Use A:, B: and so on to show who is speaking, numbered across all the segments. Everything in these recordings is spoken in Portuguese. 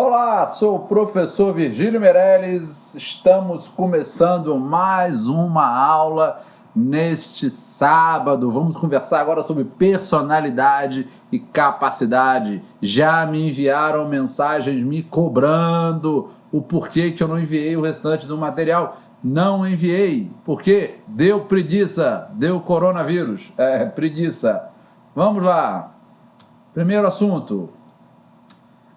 A: Olá, sou o professor Virgílio Meirelles. Estamos começando mais uma aula neste sábado. Vamos conversar agora sobre personalidade e capacidade. Já me enviaram mensagens me cobrando o porquê que eu não enviei o restante do material. Não enviei, porque deu preguiça, deu coronavírus. Preguiça. Vamos lá. Primeiro assunto.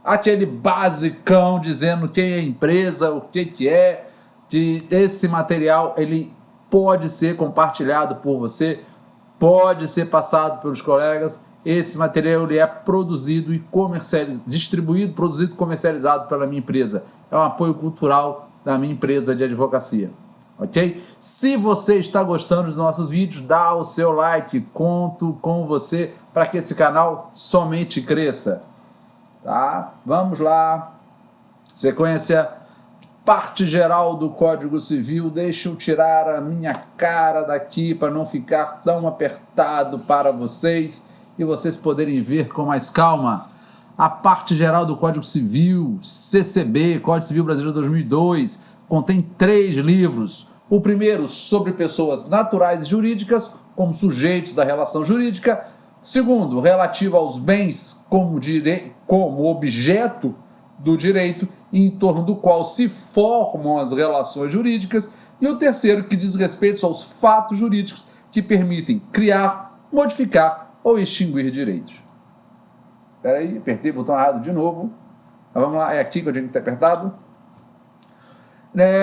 A: Aquele basicão dizendo quem é a empresa, o que é, que esse material ele pode ser compartilhado por você, pode ser passado pelos colegas. Esse material ele é produzido e comercializado, distribuído, produzido e comercializado pela minha empresa. É um apoio cultural da minha empresa de advocacia. Ok? Se você está gostando dos nossos vídeos, dá o seu like, conto com você para que esse canal somente cresça. Tá? Vamos lá. Sequência. Parte geral do Código Civil. Deixa eu tirar a minha cara daqui para não ficar tão apertado para vocês e vocês poderem ver com mais calma. A parte geral do Código Civil, CCB, Código Civil Brasileiro 2002, contém 3 livros. O primeiro sobre pessoas naturais e jurídicas, como sujeitos da relação jurídica. Segundo, relativo aos bens como objeto do direito em torno do qual se formam as relações jurídicas. E o terceiro, que diz respeito aos fatos jurídicos que permitem criar, modificar ou extinguir direitos. Espera aí, apertei o botão errado de novo. Mas vamos lá, é aqui que eu tenho que ter apertado.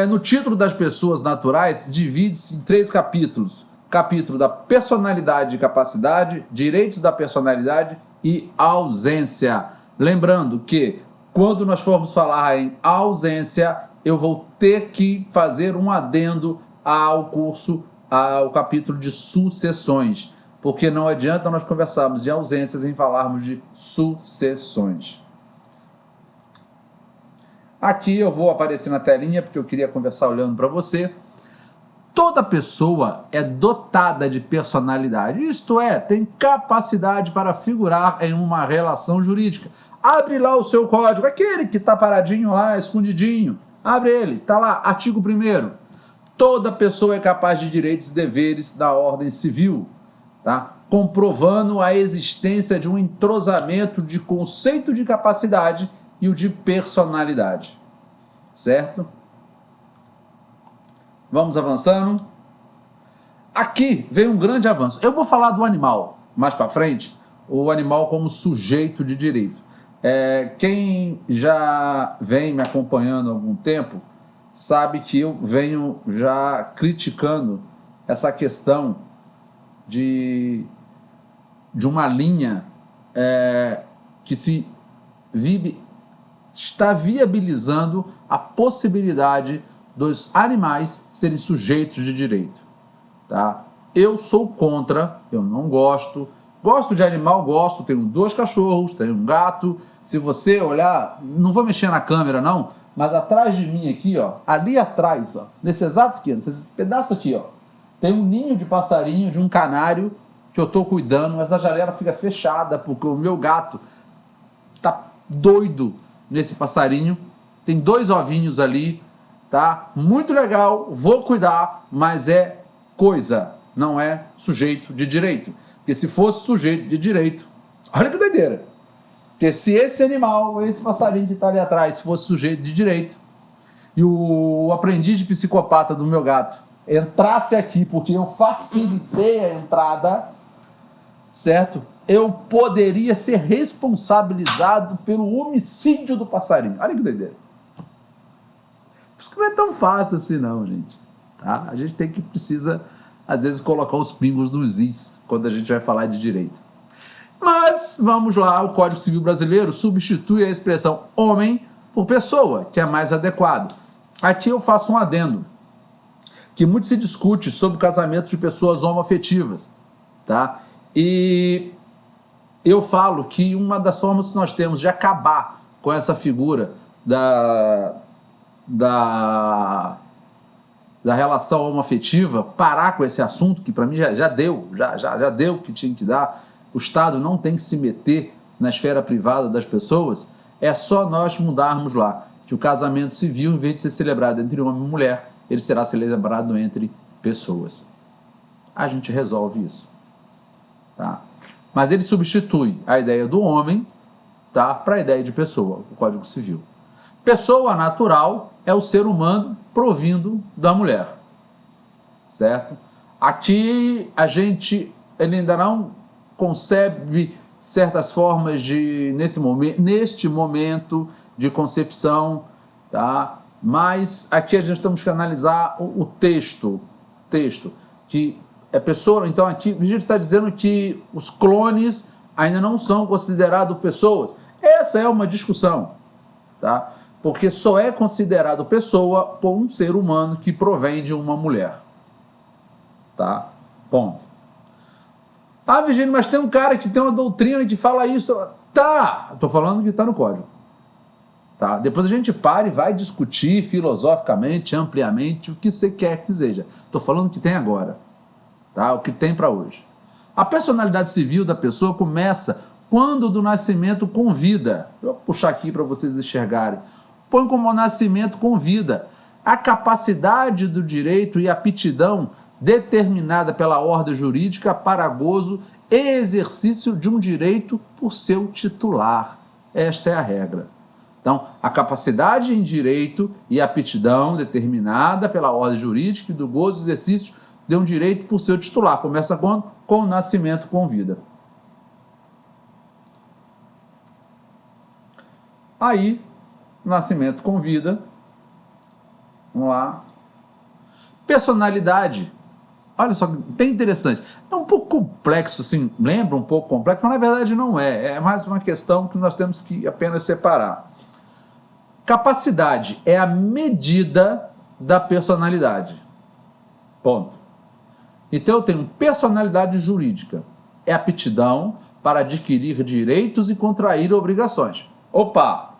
A: No título das pessoas naturais, divide-se em 3 capítulos. Capítulo da personalidade e capacidade, direitos da personalidade e ausência. Lembrando que quando nós formos falar em ausência, eu vou ter que fazer um adendo ao curso, ao capítulo de sucessões, porque não adianta nós conversarmos de ausências em falarmos de sucessões. Aqui eu vou aparecer na telinha, porque eu queria conversar olhando para você. Toda pessoa é dotada de personalidade, isto é, tem capacidade para figurar em uma relação jurídica. Abre lá o seu código, aquele que está paradinho lá, escondidinho, abre ele, está lá, artigo 1º. Toda pessoa é capaz de direitos e deveres da ordem civil, tá? Comprovando a existência de um entrosamento de conceito de capacidade e o de personalidade, certo? Vamos avançando. Aqui vem um grande avanço. Eu vou falar do animal mais para frente, o animal como sujeito de direito. Quem já vem me acompanhando há algum tempo sabe que eu venho já criticando essa questão de uma linha que está viabilizando a possibilidade dos animais serem sujeitos de direito, tá? Eu sou contra, eu não gosto de animal, tenho 2 cachorros, tenho um gato. Se você olhar, não vou mexer na câmera não, mas atrás de mim aqui, ó, ali atrás, ó, nesse exato aqui, nesse pedaço aqui, ó, tem um ninho de passarinho, de um canário que eu estou cuidando. Essa janela fica fechada porque o meu gato tá doido nesse passarinho. Tem 2 ovinhos ali. Tá? Muito legal, vou cuidar, mas é coisa, não é sujeito de direito. Porque se fosse sujeito de direito, olha que doideira. Porque se esse animal, esse passarinho que está ali atrás, fosse sujeito de direito, e o aprendiz de psicopata do meu gato entrasse aqui porque eu facilitei a entrada, certo? Eu poderia ser responsabilizado pelo homicídio do passarinho. Olha que doideira. Por isso que não é tão fácil assim não, gente. Tá? A gente precisa, às vezes, colocar os pingos nos is quando a gente vai falar de direito. Mas, vamos lá, o Código Civil Brasileiro substitui a expressão homem por pessoa, que é mais adequado. Aqui eu faço um adendo, que muito se discute sobre o casamento de pessoas homoafetivas. Tá? E eu falo que uma das formas que nós temos de acabar com essa figura da relação homoafetiva, parar com esse assunto, que para mim já deu o que tinha que dar. O Estado não tem que se meter na esfera privada das pessoas. É só nós mudarmos lá, que o casamento civil, em vez de ser celebrado entre homem e mulher, ele será celebrado entre pessoas. A gente resolve isso. Tá? Mas ele substitui a ideia do homem, tá, para a ideia de pessoa, o Código Civil. Pessoa natural é o ser humano provindo da mulher. Certo? Aqui ele ainda não concebe certas formas de, neste momento de concepção, tá? Mas aqui a gente temos que analisar o texto, que é pessoa. Então aqui a gente está dizendo que os clones ainda não são considerados pessoas. Essa é uma discussão, tá? Porque só é considerado pessoa por um ser humano que provém de uma mulher. Tá? Ponto. Ah, Virgínia, mas tem um cara que tem uma doutrina que fala isso. Tá, estou falando que está no código. Tá? Depois a gente para e vai discutir filosoficamente, ampliamente, o que você quer que seja. Estou falando que tem agora. Tá? O que tem para hoje. A personalidade civil da pessoa começa quando do nascimento com vida. Eu vou puxar aqui para vocês enxergarem. Põe como nascimento com vida. A capacidade do direito e aptidão determinada pela ordem jurídica para gozo e exercício de um direito por seu titular. Esta é a regra. Então, a capacidade em direito e aptidão determinada pela ordem jurídica e do gozo e exercício de um direito por seu titular. Começa quando? Com o nascimento com vida. Aí, nascimento com vida. Vamos lá. Personalidade. Olha só, bem interessante. É um pouco complexo, assim, lembra um pouco complexo, mas na verdade não é. É mais uma questão que nós temos que apenas separar. Capacidade é a medida da personalidade. Ponto. Então eu tenho personalidade jurídica. É aptidão para adquirir direitos e contrair obrigações. Opa!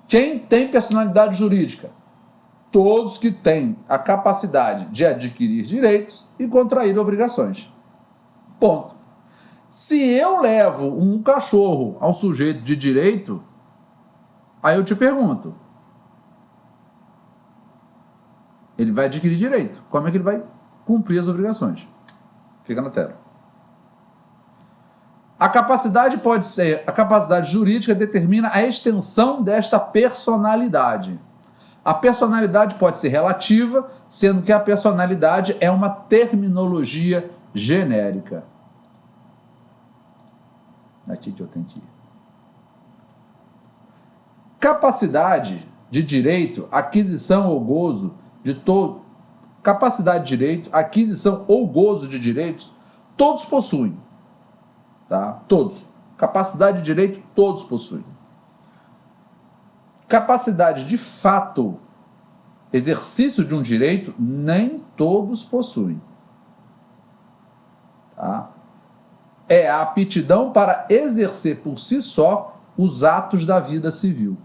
A: Quem tem personalidade jurídica? Todos que têm a capacidade de adquirir direitos e contrair obrigações. Ponto. Se eu levo um cachorro ao sujeito de direito, aí eu te pergunto, ele vai adquirir direito. Como é que ele vai cumprir as obrigações? Fica na tela. A capacidade jurídica determina a extensão desta personalidade. A personalidade pode ser relativa, sendo que a personalidade é uma terminologia genérica. Aqui que eu tenho que ir. Capacidade de direito, aquisição ou gozo de todo. Capacidade de direito, aquisição ou gozo de direitos, todos possuem. Tá? Todos. Capacidade de direito, todos possuem. Capacidade de fato, exercício de um direito, nem todos possuem. Tá? É a aptidão para exercer por si só os atos da vida civil.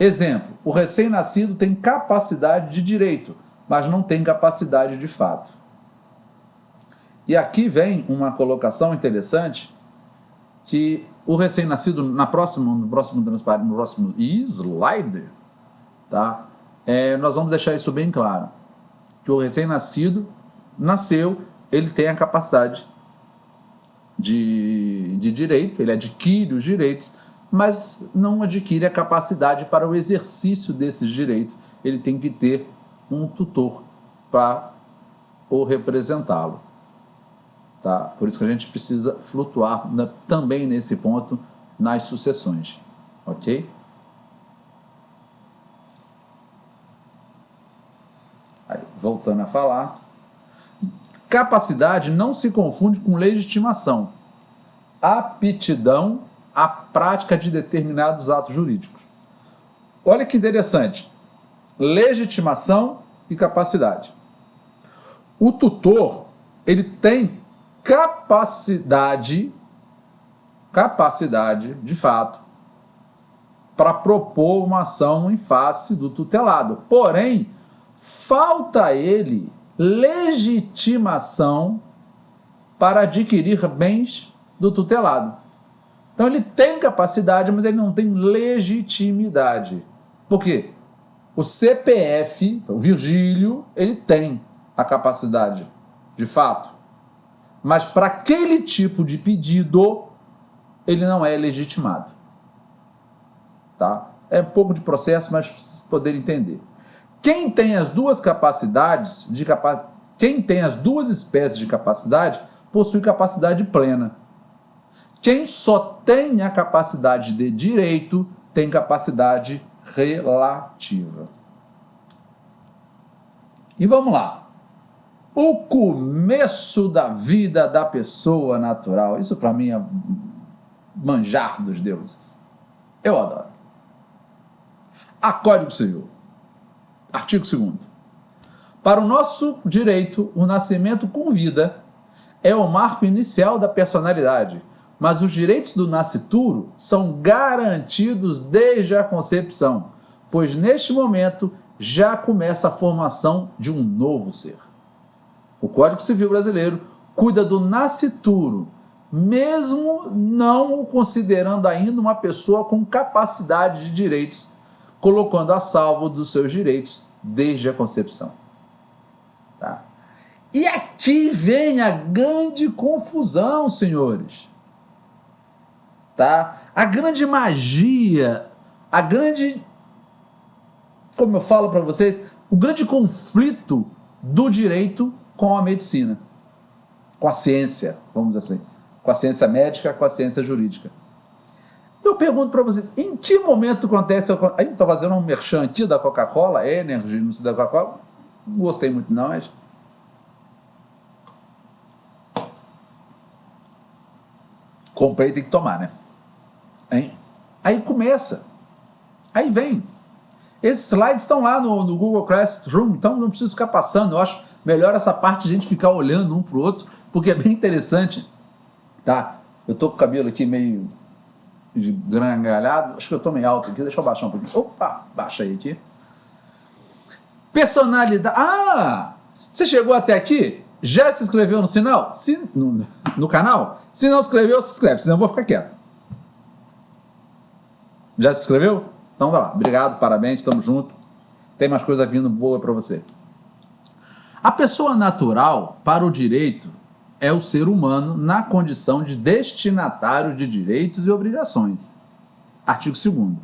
A: Exemplo, o recém-nascido tem capacidade de direito, mas não tem capacidade de fato. E aqui vem uma colocação interessante, que o recém-nascido, no próximo slide, tá? Nós vamos deixar isso bem claro. Que o recém-nascido nasceu, ele tem a capacidade de direito, ele adquire os direitos, mas não adquire a capacidade para o exercício desses direitos. Ele tem que ter um tutor para o representá-lo. Tá? Por isso que a gente precisa flutuar também nesse ponto nas sucessões. Ok? Aí, voltando a falar. Capacidade não se confunde com legitimação. Aptidão à prática de determinados atos jurídicos. Olha que interessante. Legitimação e capacidade. O tutor, ele tem capacidade de fato para propor uma ação em face do tutelado. Porém, falta a ele legitimação para adquirir bens do tutelado. Então ele tem capacidade, mas ele não tem legitimidade. Por quê? O CPF, o Virgílio, ele tem a capacidade, de fato. Mas para aquele tipo de pedido, ele não é legitimado. Tá? É um pouco de processo, mas para vocês poderem entender. Quem tem as duas capacidades, quem tem as duas espécies de capacidade, possui capacidade plena. Quem só tem a capacidade de direito, tem capacidade relativa. E vamos lá. O começo da vida da pessoa natural. Isso para mim é manjar dos deuses. Eu adoro. A Código Civil. Artigo 2º. Para o nosso direito, o nascimento com vida é o marco inicial da personalidade, mas os direitos do nascituro são garantidos desde a concepção, pois neste momento já começa a formação de um novo ser. O Código Civil brasileiro cuida do nascituro, mesmo não o considerando ainda uma pessoa com capacidade de direitos, colocando a salvo dos seus direitos desde a concepção. Tá? E aqui vem a grande confusão, senhores. Tá? A grande magia, como eu falo para vocês, o grande conflito do direito com a medicina, com a ciência, vamos dizer assim, com a ciência médica, com a ciência jurídica. Eu pergunto para vocês, em que momento acontece... Aí estou fazendo um merchan aqui da Coca-Cola, Energy, não sei da Coca-Cola, não gostei muito não, mas... comprei, tem que tomar, né? Hein? Aí começa, aí vem. Esses slides estão lá no Google Classroom, então não preciso ficar passando. Eu acho melhor essa parte de a gente ficar olhando um para o outro, porque é bem interessante. Tá? Eu tô com o cabelo aqui meio de grangalhado, acho que eu tô meio alto aqui, deixa eu baixar um pouquinho. Opa, baixa aí aqui. Personalidade. Ah, você chegou até aqui? Já se inscreveu no sinal? No canal? Se não se inscreve, senão eu vou ficar quieto. Já se inscreveu? Então vai lá, obrigado, parabéns, estamos juntos. Tem mais coisa vindo boa para você. A pessoa natural, para o direito, é o ser humano na condição de destinatário de direitos e obrigações. Artigo 2º.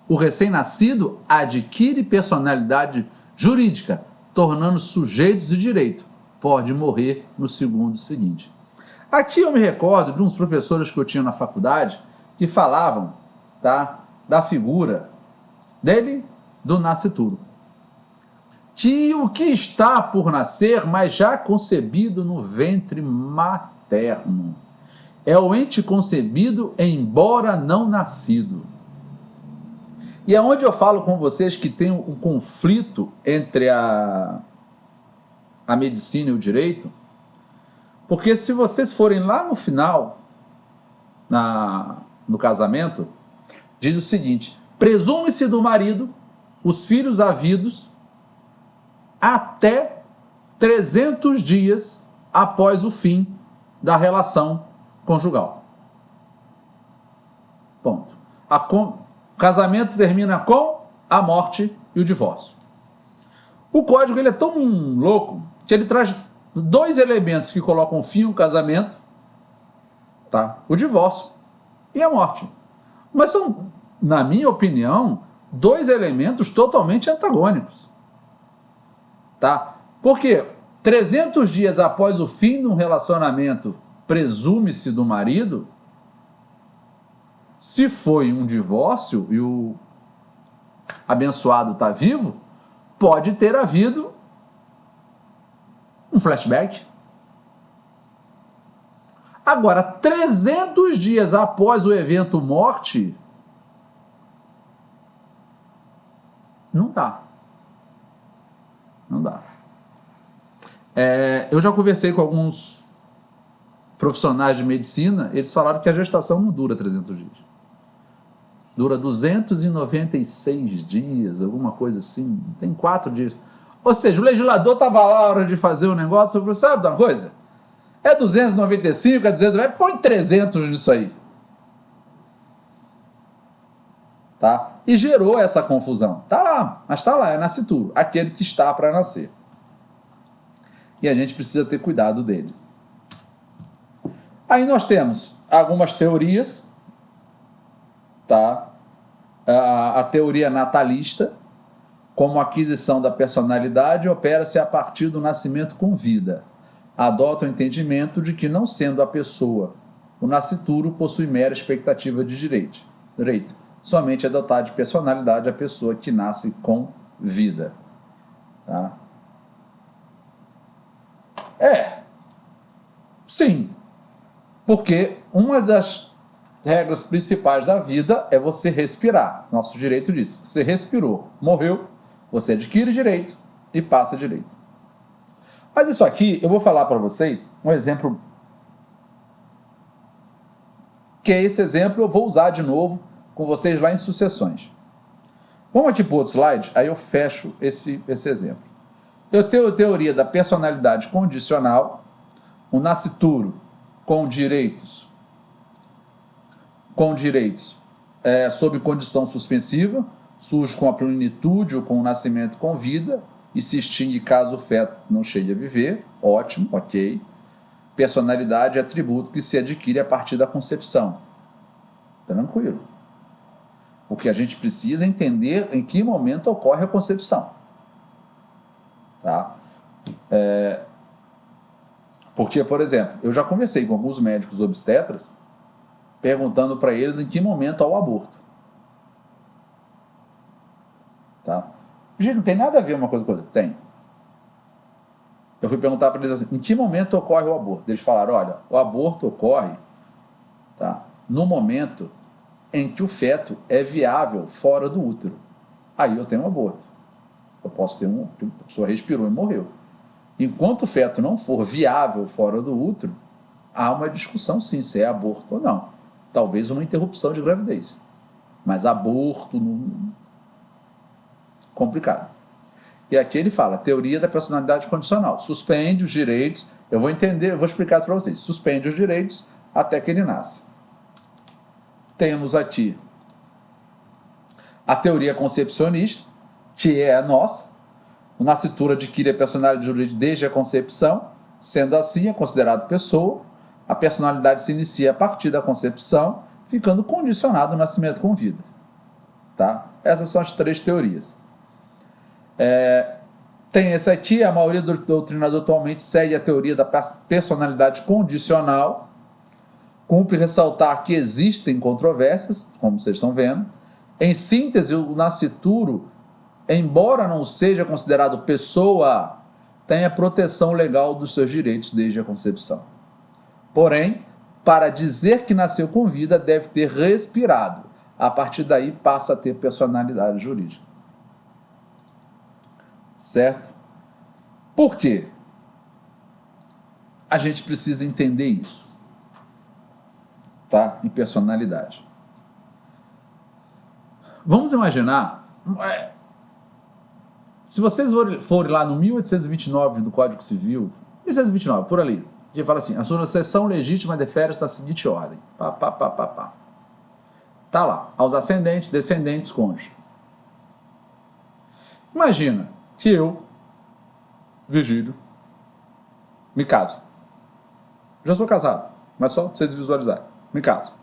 A: O recém-nascido adquire personalidade jurídica, tornando sujeitos de direito. Pode morrer no segundo seguinte. Aqui eu me recordo de uns professores que eu tinha na faculdade que falavam, tá, da figura dele, do nascituro. Que o que está por nascer, mas já concebido no ventre materno. É o ente concebido, embora não nascido. E é onde eu falo com vocês que tem um conflito entre a medicina e o direito, porque se vocês forem lá no final, no casamento, diz o seguinte: presume-se do marido os filhos havidos até 300 dias após o fim da relação conjugal. Ponto. O casamento termina com a morte e o divórcio. O código ele é tão louco que ele traz dois elementos que colocam fim ao casamento, tá? O divórcio e a morte. Mas são, na minha opinião, dois elementos totalmente antagônicos. Tá? Porque 300 dias após o fim de um relacionamento, presume-se do marido, se foi um divórcio e o abençoado está vivo, pode ter havido um flashback. Agora, 300 dias após o evento morte, não dá. Não dá. Eu já conversei com alguns profissionais de medicina, eles falaram que a gestação não dura 300 dias. Dura 296 dias, alguma coisa assim. Tem 4 dias. Ou seja, o legislador estava lá na hora de fazer o negócio e falou, sabe de uma coisa? É 295, é 200, põe 300 nisso aí. tá? E gerou essa confusão. Tá lá, mas tá lá, é nascituro, aquele que está para nascer. E a gente precisa ter cuidado dele. Aí nós temos algumas teorias, tá? A teoria natalista, como a aquisição da personalidade, opera-se a partir do nascimento com vida. Adota o entendimento de que, não sendo a pessoa, o nascituro possui mera expectativa de direito. Somente é dotada de personalidade a pessoa que nasce com vida. Tá? Sim. Porque uma das regras principais da vida é você respirar. Nosso direito disso. Você respirou, morreu, você adquire direito e passa direito. Mas isso aqui, eu vou falar para vocês um exemplo, que esse exemplo eu vou usar de novo com vocês lá em sucessões. Vamos aqui para o outro slide, aí eu fecho esse exemplo. Eu tenho a teoria da personalidade condicional, o nascituro com direitos sob condição suspensiva, surge com a plenitude ou com o nascimento com vida e se extingue caso o feto não chegue a viver. Ótimo, ok. Personalidade é atributo que se adquire a partir da concepção. Tranquilo. O que a gente precisa é entender em que momento ocorre a concepção. Tá? Porque, por exemplo, eu já conversei com alguns médicos obstetras perguntando para eles em que momento há o aborto. Tá? Gente, não tem nada a ver uma coisa com outra. Tem. Eu fui perguntar para eles assim, em que momento ocorre o aborto? Eles falaram, olha, o aborto ocorre, tá, no momento em que o feto é viável fora do útero. Aí eu tenho um aborto. Eu posso ter a pessoa respirou e morreu. Enquanto o feto não for viável fora do útero, há uma discussão sim, se é aborto ou não. Talvez uma interrupção de gravidez. Mas aborto, complicado. E aqui ele fala, teoria da personalidade condicional. Suspende os direitos, eu vou explicar isso para vocês. Suspende os direitos até que ele nasce. Temos aqui a teoria concepcionista, que é a nossa. O nascituro adquire a personalidade jurídica desde a concepção, sendo assim, é considerado pessoa. A personalidade se inicia a partir da concepção, ficando condicionado ao nascimento com vida. Tá? Essas são as três teorias. Tem esse aqui, a maioria do doutrinador atualmente segue a teoria da personalidade condicional. Cumpre ressaltar que existem controvérsias, como vocês estão vendo. Em síntese, o nascituro, embora não seja considerado pessoa, tem a proteção legal dos seus direitos desde a concepção. Porém, para dizer que nasceu com vida, deve ter respirado. A partir daí, passa a ter personalidade jurídica. Certo? Por quê? A gente precisa entender isso. Tá? Em personalidade. Vamos imaginar... Se vocês forem lá no 1829 do Código Civil, 1829, por ali, que fala assim, a sucessão legítima defere-se na seguinte ordem. Tá lá, aos ascendentes, descendentes, cônjuges. Imagina que eu, Virgílio, me caso. Já sou casado, mas só para vocês visualizarem. Me caso.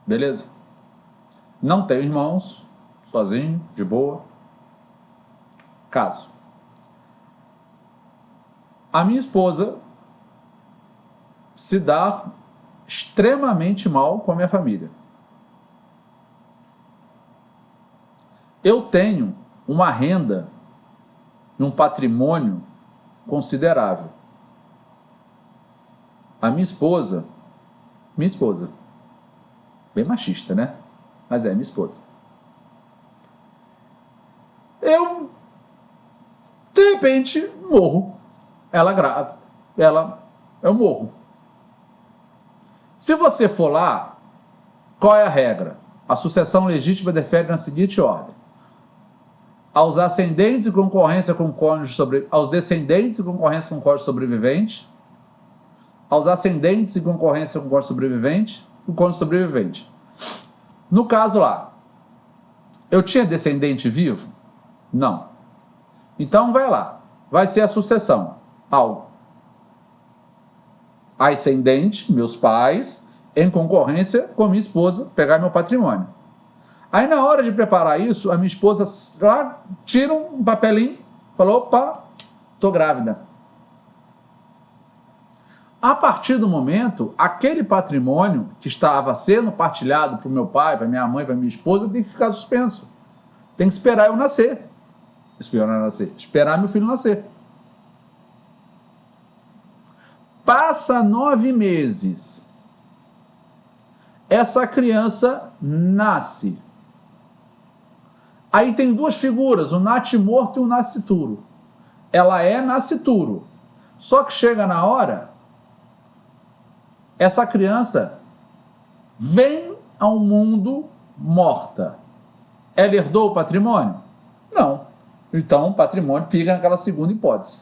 A: Beleza? Não tenho irmãos, sozinho, de boa. Caso. A minha esposa se dá extremamente mal com a minha família. Eu tenho uma renda, um patrimônio considerável. A minha esposa, bem machista, né? Mas é minha esposa. Eu, de repente, morro. Ela grávida. Eu morro. Se você for lá, qual é a regra? A sucessão legítima defere na seguinte ordem. Aos ascendentes e concorrência com cônjuge aos descendentes e concorrência com cônjuge sobrevivente, aos ascendentes e concorrência com cônjuge sobrevivente, o cônjuge sobrevivente. No caso lá, eu tinha descendente vivo? Não. Então vai lá, vai ser a sucessão. Ao ascendente, meus pais, em concorrência com a minha esposa, pegar meu patrimônio. Aí na hora de preparar isso, a minha esposa lá tira um papelinho, falou, opa, tô grávida. A partir do momento, aquele patrimônio que estava sendo partilhado para o meu pai, para minha mãe, para minha esposa, tem que ficar suspenso. Tem que esperar eu nascer. Esperar meu filho nascer. Passa 9 meses. Essa criança nasce. Aí tem duas figuras, o natimorto e o nascituro. Ela é nascituro. Só que chega na hora, essa criança vem ao mundo morta. Ela herdou o patrimônio? Não. Então o patrimônio fica naquela segunda hipótese.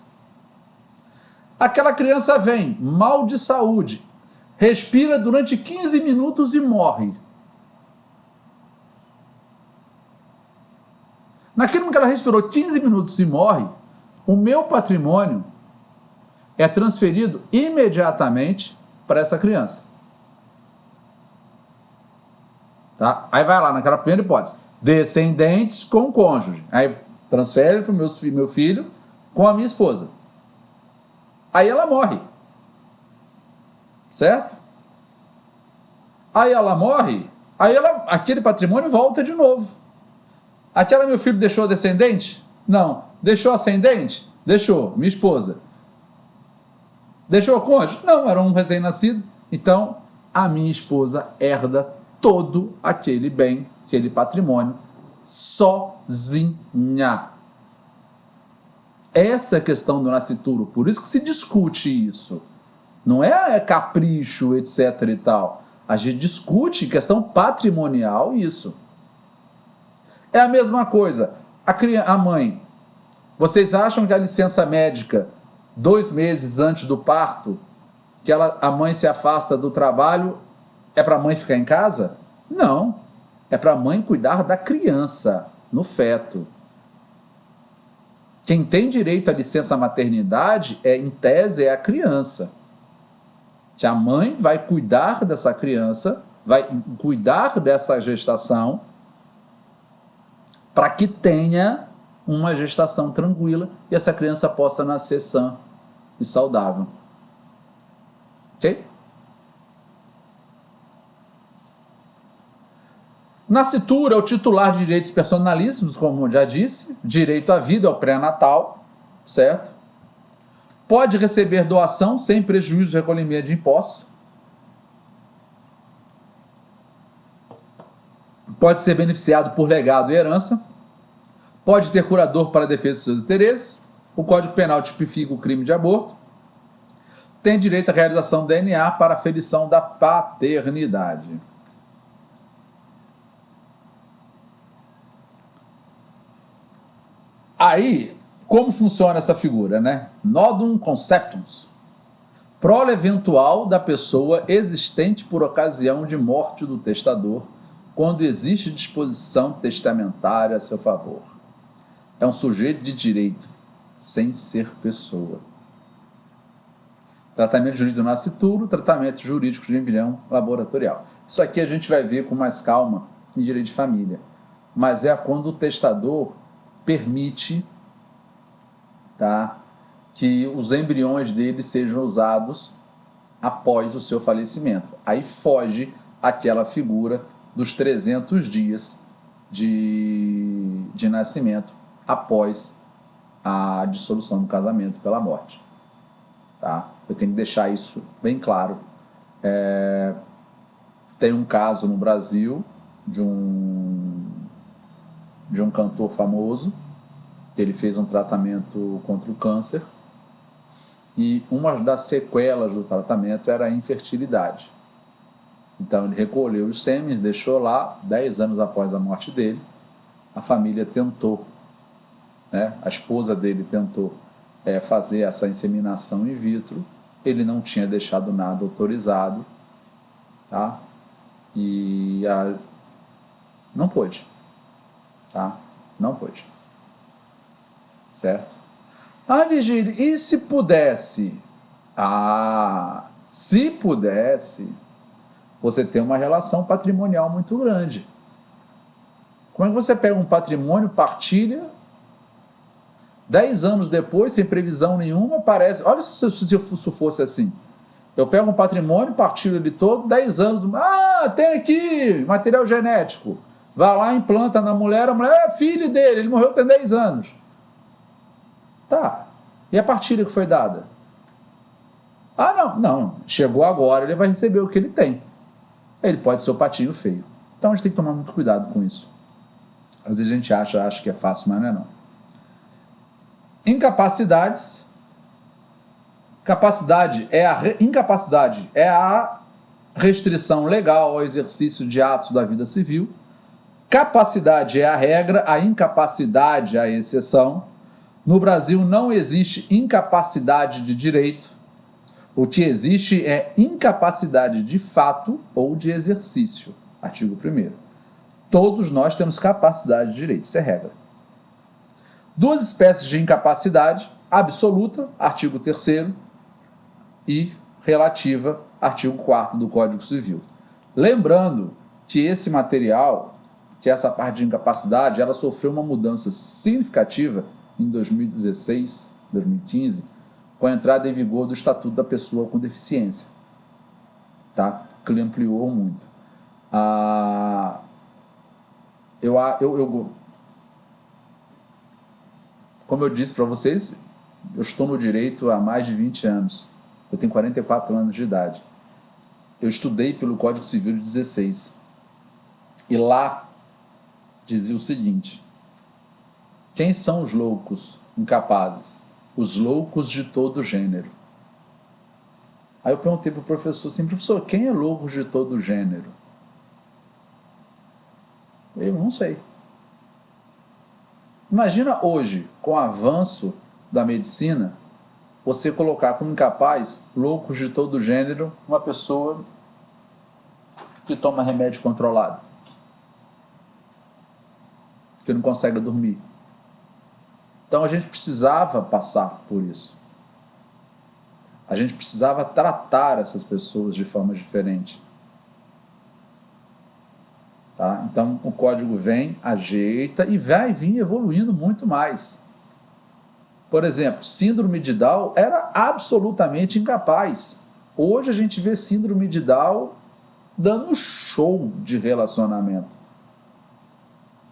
A: Aquela criança vem, mal de saúde, respira durante 15 minutos e morre. Naquele momento que ela respirou 15 minutos e morre, o meu patrimônio é transferido imediatamente para essa criança. Tá? Aí vai lá naquela primeira hipótese. Descendentes com cônjuge. Aí transfere para o meu filho com a minha esposa. Aí ela morre. Certo? Aí ela morre, aí aquele patrimônio volta de novo. Aquela meu filho deixou descendente? Não. Deixou ascendente? Deixou. Minha esposa. Deixou cônjuge? Não, era um recém-nascido. Então, a minha esposa herda todo aquele bem, aquele patrimônio, sozinha. Essa é a questão do nascituro. Por isso que se discute isso. Não é capricho, etc. e tal. A gente discute questão patrimonial isso. É a mesma coisa. A mãe. Vocês acham que a licença médica, 2 meses antes do parto, que a mãe se afasta do trabalho, é para a mãe ficar em casa? Não. É para a mãe cuidar da criança, no feto. Quem tem direito à licença maternidade, em tese, é a criança. Que a mãe vai cuidar dessa criança, vai cuidar dessa gestação, para que tenha uma gestação tranquila e essa criança possa nascer sã e saudável. Ok? Nascitura é o titular de direitos personalíssimos, como eu já disse, direito à vida, ao pré-natal, certo? Pode receber doação sem prejuízo de recolhimento de impostos. Pode ser beneficiado por legado e herança. Pode ter curador para a defesa de seus interesses. O Código Penal tipifica o crime de aborto. Tem direito à realização do DNA para a aferição da paternidade. Aí, como funciona essa figura, né? Nodum conceptus. Prole eventual da pessoa existente por ocasião de morte do testador, quando existe disposição testamentária a seu favor. É um sujeito de direito, sem ser pessoa. Tratamento jurídico do nascituro, tratamento jurídico de embrião laboratorial. Isso aqui a gente vai ver com mais calma em direito de família. Mas é quando o testador permite, tá, que os embriões dele sejam usados após o seu falecimento. Aí foge aquela figura dos 300 dias de nascimento após a dissolução do casamento pela morte. Tá? Eu tenho que deixar isso bem claro. Tem um caso no Brasil de um cantor famoso. Ele fez um tratamento contra o câncer e uma das sequelas do tratamento era a infertilidade. Então ele recolheu os sêmens, deixou lá. 10 anos após a morte dele, a família tentou, né, a esposa dele tentou fazer essa inseminação in vitro. Ele não tinha deixado nada autorizado, tá? E Não pôde. Tá? Não pôde. Certo? Ah, Virgílio, e se pudesse? Ah, se pudesse, você tem uma relação patrimonial muito grande. Como é que você pega um patrimônio, partilha, 10 anos depois, sem previsão nenhuma, parece... Olha se isso fosse assim. Eu pego um patrimônio, partilho ele todo, 10 anos... Ah, tem aqui material genético. Vai lá, implanta na mulher, a mulher é filho dele, ele morreu tem 10 anos. Tá. E a partilha que foi dada? Ah, não. Chegou agora, ele vai receber o que ele tem. Ele pode ser o patinho feio. Então a gente tem que tomar muito cuidado com isso. Às vezes a gente acha que é fácil, mas não é não. Incapacidades. Incapacidade é a restrição legal ao exercício de atos da vida civil. Capacidade é a regra, a incapacidade é a exceção. No Brasil não existe incapacidade de direito. O que existe é incapacidade de fato ou de exercício. Artigo 1º. Todos nós temos capacidade de direito, isso é regra. Duas espécies de incapacidade: absoluta, artigo 3º, e relativa, artigo 4º do Código Civil. Lembrando que esse material, que essa parte de incapacidade, ela sofreu uma mudança significativa em 2016, 2015, com a entrada em vigor do Estatuto da Pessoa com Deficiência, tá? Que ele ampliou muito. Como eu disse para vocês, eu estou no direito há mais de 20 anos. Eu tenho 44 anos de idade. Eu estudei pelo Código Civil de 16. E lá dizia o seguinte: quem são os loucos incapazes? Os loucos de todo gênero. Aí eu perguntei para o professor assim: professor, quem é louco de todo gênero? Eu não sei. Imagina hoje, com o avanço da medicina, você colocar como incapaz, loucos de todo gênero, uma pessoa que toma remédio controlado, que não consegue dormir. Então a gente precisava passar por isso. A gente precisava tratar essas pessoas de forma diferente. Tá? Então o código vem, ajeita e vai vir evoluindo muito mais. Por exemplo, síndrome de Down era absolutamente incapaz. Hoje a gente vê síndrome de Down dando show de relacionamento.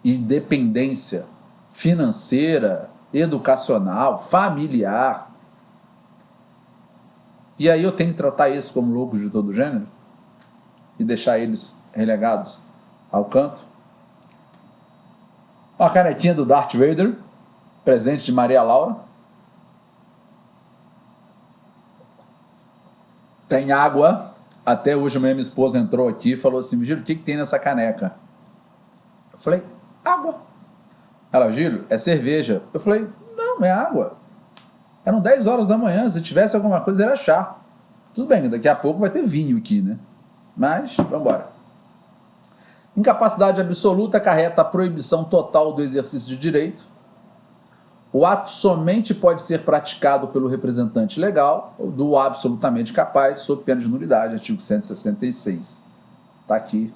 A: Independência financeira, educacional, familiar. E aí eu tenho que tratar isso como loucos de todo gênero? E deixar eles relegados ao canto? Uma canequinha do Darth Vader, presente de Maria Laura. Tem água. Até hoje minha esposa entrou aqui e falou assim: Giro, o que tem nessa caneca? Eu falei: água. Ela: Giro, é cerveja. Eu falei: não, é água. Eram 10 horas da manhã, se tivesse alguma coisa era chá. Tudo bem, daqui a pouco vai ter vinho aqui, né? Mas, vamos embora. Incapacidade absoluta acarreta a proibição total do exercício de direito. O ato somente pode ser praticado pelo representante legal do absolutamente capaz, sob pena de nulidade, artigo 166. Está aqui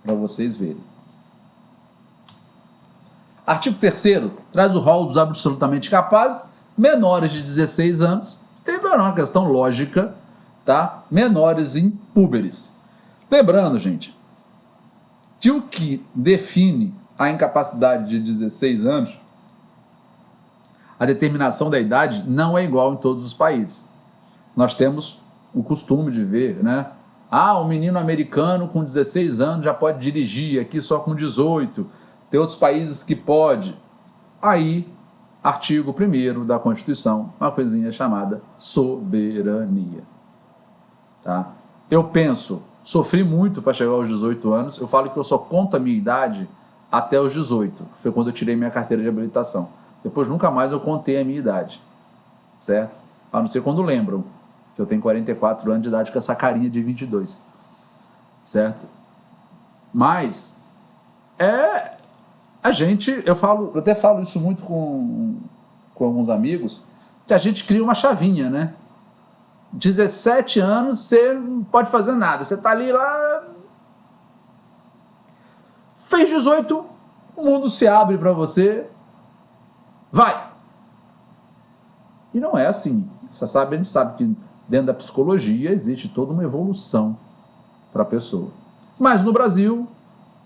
A: para vocês verem. Artigo 3º traz o rol dos absolutamente capazes, menores de 16 anos, tem uma questão lógica, tá? Menores impúberes. Lembrando, gente, que o que define a incapacidade de 16 anos, a determinação da idade não é igual em todos os países. Nós temos o costume de ver, né? Um menino americano com 16 anos já pode dirigir, aqui só com 18. Tem outros países que pode. Aí, artigo 1º da Constituição, uma coisinha chamada soberania. Tá? Eu penso, sofri muito para chegar aos 18 anos, eu falo que eu só conto a minha idade até os 18, foi quando eu tirei minha carteira de habilitação. Depois nunca mais eu contei a minha idade, certo? A não ser quando lembram que eu tenho 44 anos de idade com essa carinha de 22, certo? Mas eu até falo isso muito com alguns amigos, que a gente cria uma chavinha, né? 17 anos, você não pode fazer nada. Você tá ali lá. Fez 18, o mundo se abre para você. Vai! E não é assim. A gente sabe que dentro da psicologia existe toda uma evolução para a pessoa. Mas no Brasil,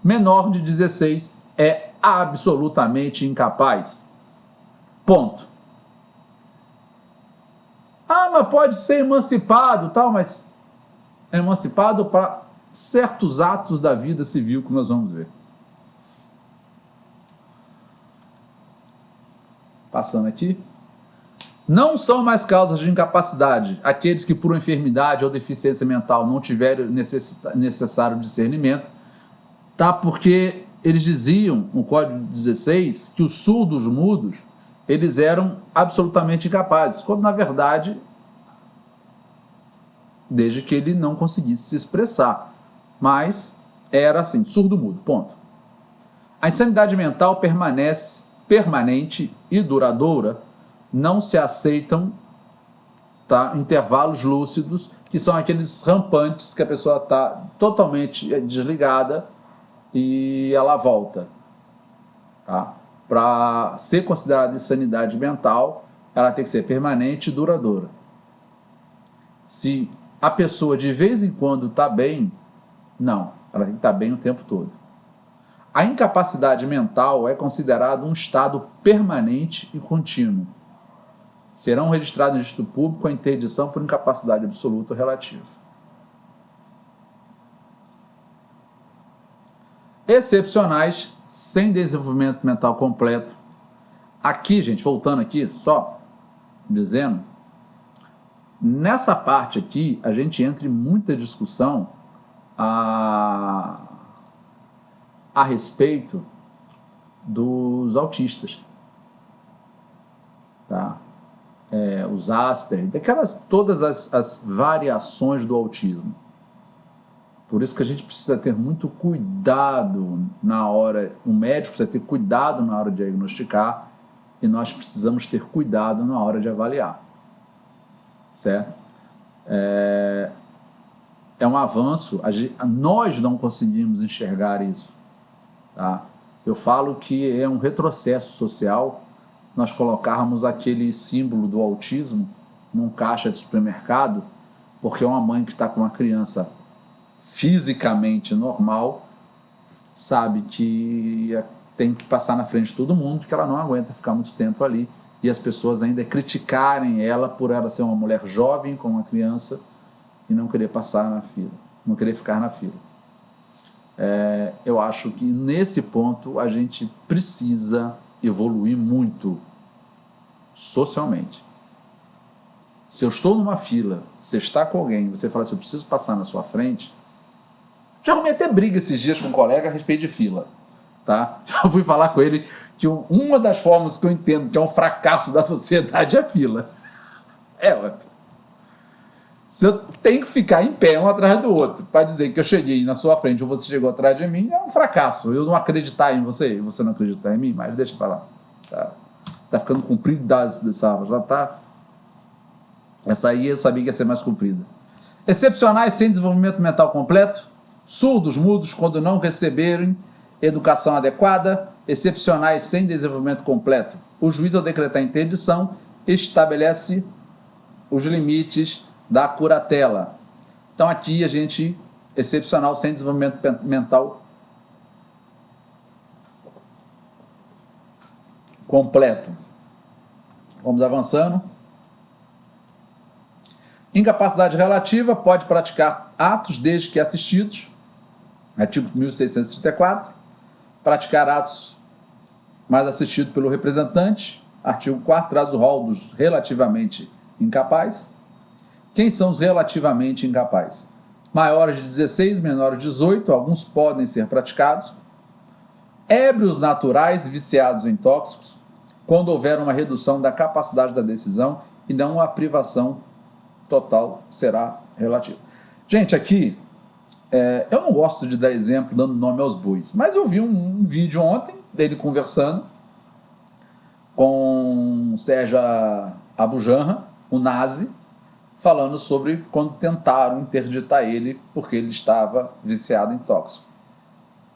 A: menor de 16 é absolutamente incapaz. Ponto. Ah, mas pode ser emancipado, tal, mas é emancipado para certos atos da vida civil que nós vamos ver. Passando aqui. Não são mais causas de incapacidade aqueles que, por enfermidade ou deficiência mental, não tiveram necessário discernimento, tá? Porque eles diziam, no Código 16, que os surdos mudos, eles eram absolutamente incapazes, quando, na verdade, desde que ele não conseguisse se expressar. Mas era assim, surdo-mudo, ponto. A insanidade mental permanente e duradoura. Não se aceitam, tá, intervalos lúcidos, que são aqueles rampantes que a pessoa está totalmente desligada e ela volta. Tá? Para ser considerada insanidade mental, ela tem que ser permanente e duradoura. Se a pessoa de vez em quando está bem, não, ela tem que estar bem o tempo todo. A incapacidade mental é considerada um estado permanente e contínuo. Serão registrados no registro público a interdição por incapacidade absoluta ou relativa. Excepcionais, sem desenvolvimento mental completo. Aqui, gente, voltando aqui, só dizendo, nessa parte aqui, a gente entra em muita discussão a respeito dos autistas. Tá? Os Asperger, todas as variações do autismo. Por isso que a gente precisa ter muito cuidado na hora, o médico precisa ter cuidado na hora de diagnosticar e nós precisamos ter cuidado na hora de avaliar. Certo? É um avanço, nós não conseguimos enxergar isso. Tá? Eu falo que é um retrocesso social nós colocarmos aquele símbolo do autismo num caixa de supermercado, porque uma mãe que está com uma criança fisicamente normal sabe que tem que passar na frente de todo mundo, que ela não aguenta ficar muito tempo ali, e as pessoas ainda criticarem ela por ela ser uma mulher jovem com uma criança e não querer passar na fila, não querer ficar na fila. Eu acho que nesse ponto a gente precisa evoluir muito socialmente. Se eu estou numa fila, você está com alguém, você fala assim, eu preciso passar na sua frente. Já arrumei até briga esses dias com um colega a respeito de fila. Tá? Já fui falar com ele que uma das formas que eu entendo que é um fracasso da sociedade é a fila. Ué. Se eu tenho que ficar em pé um atrás do outro para dizer que eu cheguei na sua frente ou você chegou atrás de mim, é um fracasso. Eu não acreditar em você e você não acreditar em mim, mas deixa para lá. Tá ficando comprida dessa aula. Já tá. Essa aí eu sabia que ia ser mais comprida. Excepcionais sem desenvolvimento mental completo. Surdos, mudos, quando não receberem educação adequada. Excepcionais sem desenvolvimento completo. O juiz, ao decretar interdição, estabelece os limites da curatela. Então aqui a gente, excepcional sem desenvolvimento mental completo. Vamos avançando. Incapacidade relativa, pode praticar atos desde que assistidos, artigo 1634, praticar atos mais assistidos pelo representante, artigo 4º, traz o rol dos relativamente incapazes. Quem são os relativamente incapazes? Maiores de 16, menores de 18, alguns podem ser praticados. Ébrios naturais viciados em tóxicos, quando houver uma redução da capacidade da decisão e não a privação total será relativa. Gente, aqui Eu não gosto de dar exemplo dando nome aos bois, mas eu vi um vídeo ontem dele conversando com o Sérgio Abujanra, o nazi, falando sobre quando tentaram interditar ele porque ele estava viciado em tóxico.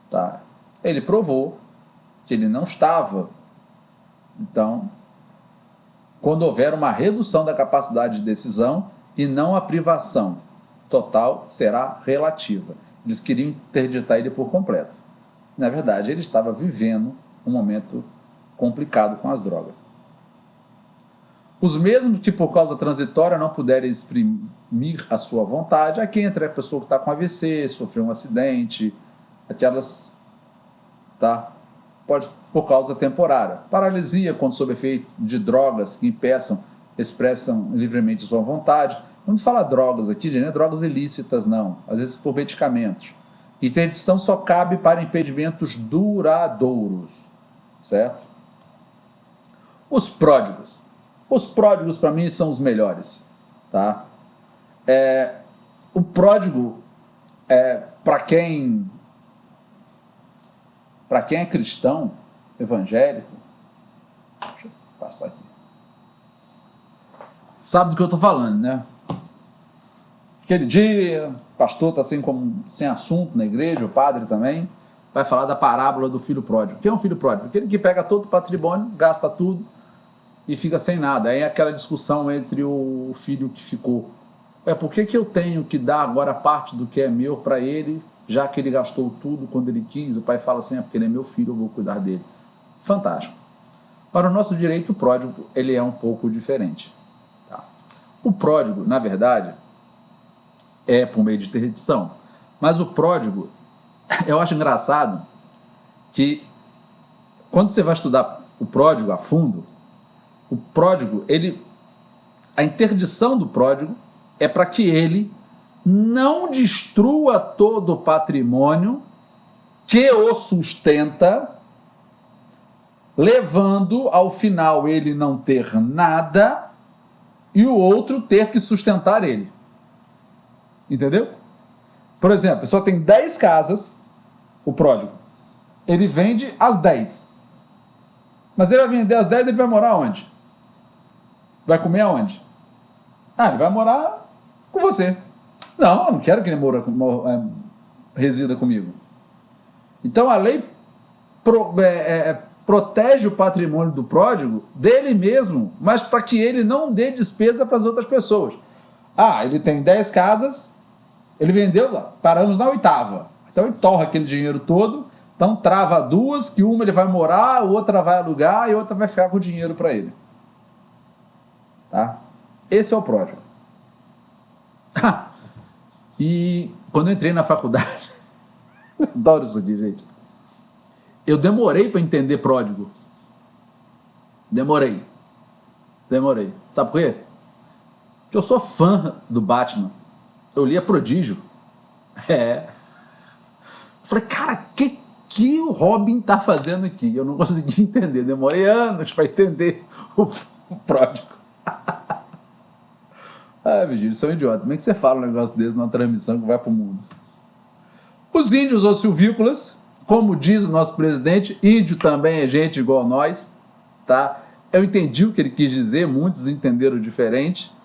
A: Tá? Ele provou que ele não estava. Então, quando houver uma redução da capacidade de decisão e não a privação total, será relativa. Eles queriam interditar ele por completo. Na verdade, ele estava vivendo um momento complicado com as drogas. Os mesmos que por causa transitória não puderem exprimir a sua vontade, aqui entra a pessoa que está com AVC, sofreu um acidente, aquelas, tá? Pode por causa temporária. Paralisia quando sob efeito de drogas que impeçam, expressam livremente sua vontade. Não fala drogas aqui, gente, não é drogas ilícitas, não. Às vezes por medicamentos. Interdição só cabe para impedimentos duradouros, certo? Os pródigos. Os pródigos, para mim, são os melhores, tá? O pródigo, para quem é cristão, evangélico, deixa eu passar aqui, sabe do que eu estou falando, né? Aquele dia, o pastor está sem assunto na igreja, o padre também, vai falar da parábola do filho pródigo. Quem é um filho pródigo? Aquele que pega todo o patrimônio, gasta tudo e fica sem nada. Aí é aquela discussão entre o filho que ficou. Por que eu tenho que dar agora parte do que é meu para ele, já que ele gastou tudo quando ele quis? O pai fala assim, porque ele é meu filho, eu vou cuidar dele. Fantástico. Para o nosso direito, o pródigo, ele é um pouco diferente. Tá? O pródigo, na verdade, é por meio de interdição. Mas o pródigo, eu acho engraçado que quando você vai estudar o pródigo a fundo, o pródigo, a interdição do pródigo é para que ele não destrua todo o patrimônio que o sustenta, levando ao final ele não ter nada e o outro ter que sustentar ele. Entendeu? Por exemplo, a pessoa tem 10 casas, o pródigo. Ele vende as 10. Mas ele vai vender as 10 e ele vai morar onde? Vai comer aonde? Ele vai morar com você. Não, eu não quero que ele resida comigo. Então a lei protege o patrimônio do pródigo dele mesmo, mas para que ele não dê despesa para as outras pessoas. Ele tem 10 casas, ele vendeu lá, paramos na 8ª. Então ele torra aquele dinheiro todo, então trava 2, que uma ele vai morar, a outra vai alugar e a outra vai ficar com o dinheiro para ele. Tá? Esse é o pródigo. E quando eu entrei na faculdade, adoro isso aqui, gente. Eu demorei para entender pródigo. Demorei. Sabe por quê? Porque eu sou fã do Batman. Eu lia Prodígio. Eu falei, cara, que o Robin tá fazendo aqui? Eu não consegui entender. Demorei anos para entender o pródigo. Virgílio, você é um idiota. Como é que você fala um negócio desse numa transmissão que vai pro mundo? Os índios ou silvícolas, como diz o nosso presidente, índio também é gente igual a nós, tá? Eu entendi o que ele quis dizer, muitos entenderam diferente,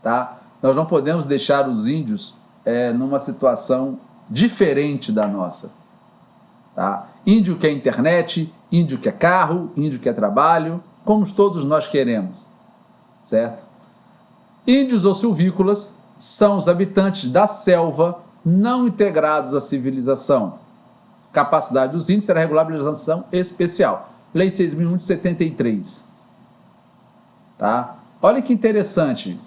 A: tá? Nós não podemos deixar os índios numa situação diferente da nossa, tá? Índio quer internet, índio quer carro, índio quer trabalho, como todos nós queremos, certo? Índios ou silvícolas são os habitantes da selva não integrados à civilização. Capacidade dos índios será regular pela legislação especial. Lei 6.001 de 73. Tá? Olha que interessante,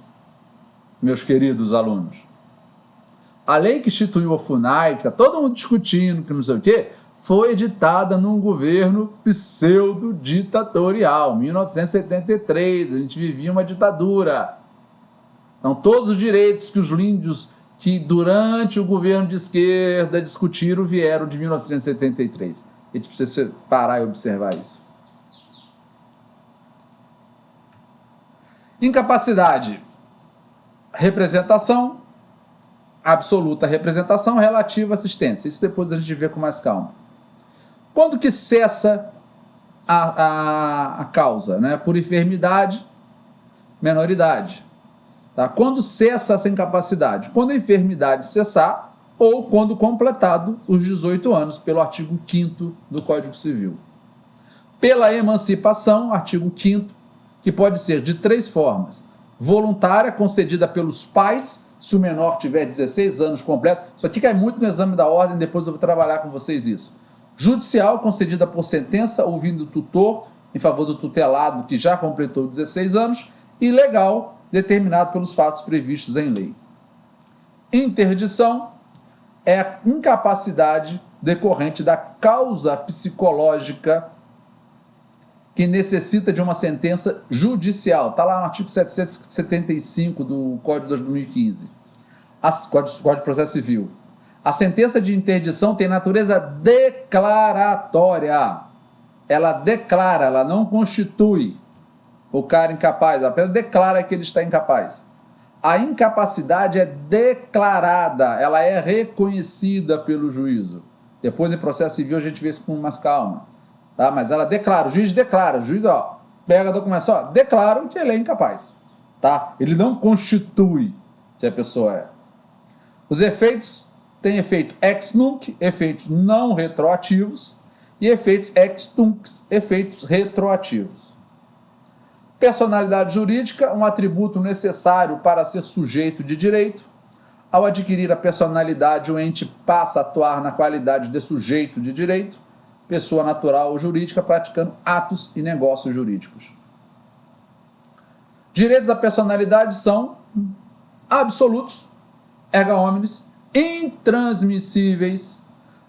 A: meus queridos alunos. A lei que instituiu a FUNAI, que está todo mundo discutindo, que não sei o quê, foi editada num governo pseudo-ditatorial, 1973. A gente vivia uma ditadura. Então, todos os direitos que os índios, que durante o governo de esquerda discutiram, vieram de 1973. A gente precisa parar e observar isso. Incapacidade. Representação. absoluta representação, relativa assistência. Isso depois a gente vê com mais calma. Quando que cessa a causa? Né? Por enfermidade, menoridade. Tá? Quando cessa essa incapacidade? Quando a enfermidade cessar ou quando completado os 18 anos, pelo artigo 5º do Código Civil. Pela emancipação, artigo 5º, que pode ser de 3 formas. Voluntária, concedida pelos pais, se o menor tiver 16 anos completo. Isso aqui cai muito no exame da ordem, depois eu vou trabalhar com vocês isso. Judicial, concedida por sentença, ouvindo o tutor, em favor do tutelado que já completou 16 anos. E legal, determinado pelos fatos previstos em lei. Interdição é a incapacidade decorrente da causa psicológica que necessita de uma sentença judicial. Está lá no artigo 775 do Código de 2015, Código de Processo Civil. A sentença de interdição tem natureza declaratória. Ela declara, ela não constitui o cara incapaz, apenas declara que ele está incapaz. A incapacidade é declarada, ela é reconhecida pelo juízo. Depois, em processo civil, a gente vê isso com mais calma. Tá? Mas ela declara, o juiz declara, o juiz pega a documentação, declara que ele é incapaz. Tá? Ele não constitui que a pessoa é. Os efeitos têm efeito ex nunc, efeitos não retroativos, e efeitos ex tunc, efeitos retroativos. Personalidade jurídica, um atributo necessário para ser sujeito de direito. Ao adquirir a personalidade, o ente passa a atuar na qualidade de sujeito de direito, pessoa natural ou jurídica praticando atos e negócios jurídicos. Direitos da personalidade são absolutos, erga omnes, intransmissíveis,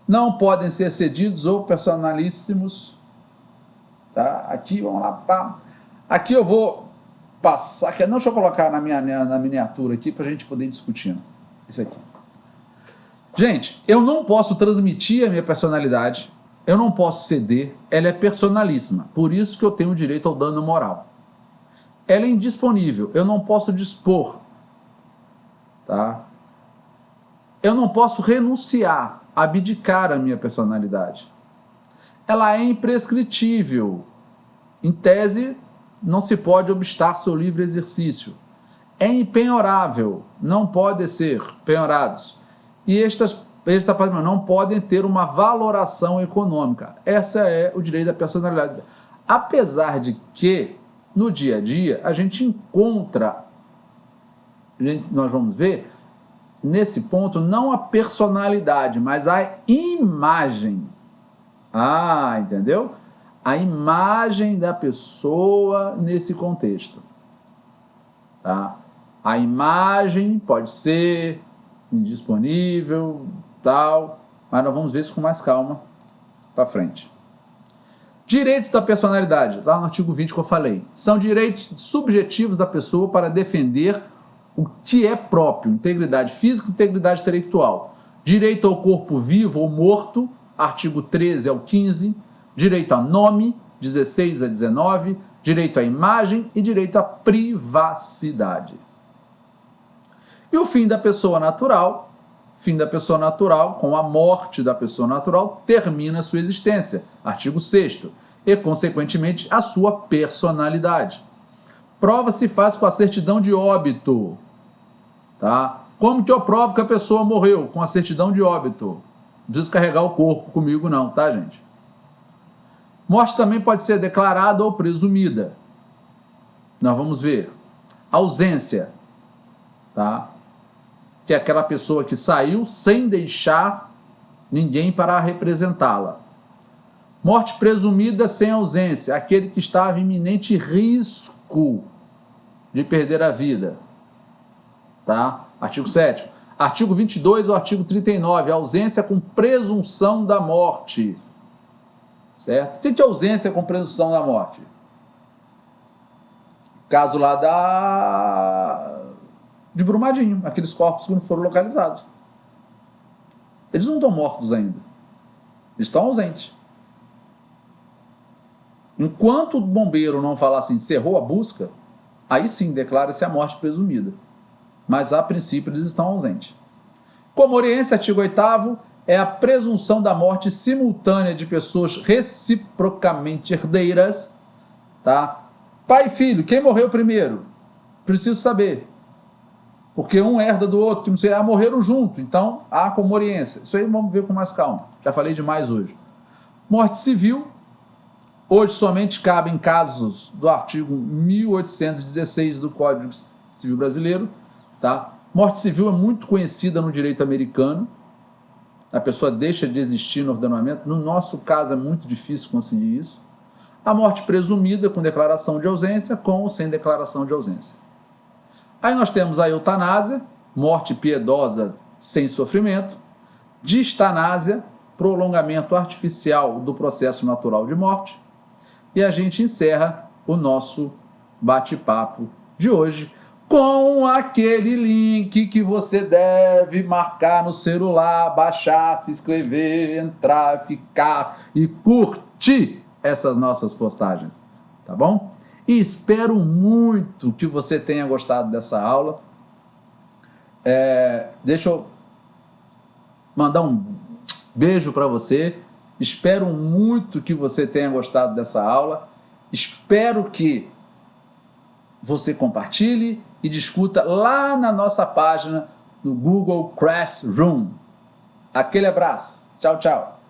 A: não podem ser cedidos ou personalíssimos. Tá? Aqui, vamos lá, pá. Aqui eu vou passar, não, deixa eu colocar na miniatura aqui para a gente poder ir discutindo. Isso aqui. Gente, eu não posso transmitir a minha personalidade, eu não posso ceder, ela é personalíssima, por isso que eu tenho o direito ao dano moral. Ela é indisponível, eu não posso dispor, tá? Eu não posso renunciar, abdicar a minha personalidade. Ela é imprescritível, em tese, não se pode obstar seu livre exercício. É impenhorável, não podem ser penhorados. E estas não podem ter uma valoração econômica. Esse é o direito da personalidade. Apesar de que, no dia a dia, a gente encontra, nós vamos ver, nesse ponto, não a personalidade, mas a imagem. Entendeu? A imagem da pessoa nesse contexto. Tá? A imagem pode ser indisponível, tal, mas nós vamos ver isso com mais calma para frente. Direitos da personalidade, lá no artigo 20 que eu falei, são direitos subjetivos da pessoa para defender o que é próprio, integridade física e integridade intelectual. Direito ao corpo vivo ou morto, artigo 13 ao 15, direito a nome, 16 a 19, direito à imagem e direito à privacidade. E o fim da pessoa natural, com a morte da pessoa natural, termina a sua existência, artigo 6º, e, consequentemente, a sua personalidade. Prova se faz com a certidão de óbito. Tá? Como que eu provo que a pessoa morreu? Com a certidão de óbito. Não preciso carregar o corpo comigo não, tá, gente? Morte também pode ser declarada ou presumida. Nós vamos ver. Ausência, tá? Que é aquela pessoa que saiu sem deixar ninguém para representá-la. Morte presumida sem ausência, aquele que estava em iminente risco de perder a vida. Tá? Artigo 7º. Artigo 22 ou artigo 39, ausência com presunção da morte. Certo? O que é ausência com presunção da morte? Caso lá de Brumadinho, aqueles corpos que não foram localizados. Eles não estão mortos ainda. Eles estão ausentes. Enquanto o bombeiro não falar assim, encerrou a busca, aí sim declara-se a morte presumida. Mas a princípio eles estão ausentes. Como oriência, artigo 8º, é a presunção da morte simultânea de pessoas reciprocamente herdeiras, tá? Pai e filho, quem morreu primeiro? Preciso saber. Porque um herda do outro, não sei, morreram junto, então há como oriência. Isso aí vamos ver com mais calma. Já falei demais hoje. Morte civil, hoje somente cabe em casos do artigo 1816 do Código Civil Brasileiro, tá? Morte civil é muito conhecida no direito americano. A pessoa deixa de existir no ordenamento. No nosso caso é muito difícil conseguir isso. A morte presumida com declaração de ausência, com ou sem declaração de ausência. Aí nós temos a eutanásia, morte piedosa sem sofrimento, distanásia, prolongamento artificial do processo natural de morte, e a gente encerra o nosso bate-papo de hoje com aquele link que você deve marcar no celular, baixar, se inscrever, entrar, ficar e curtir essas nossas postagens, tá bom? E espero muito que você tenha gostado dessa aula. Deixa eu mandar um beijo para você. Espero muito que você tenha gostado dessa aula. Espero que você compartilhe e discuta lá na nossa página no Google Classroom. Aquele abraço. Tchau, tchau.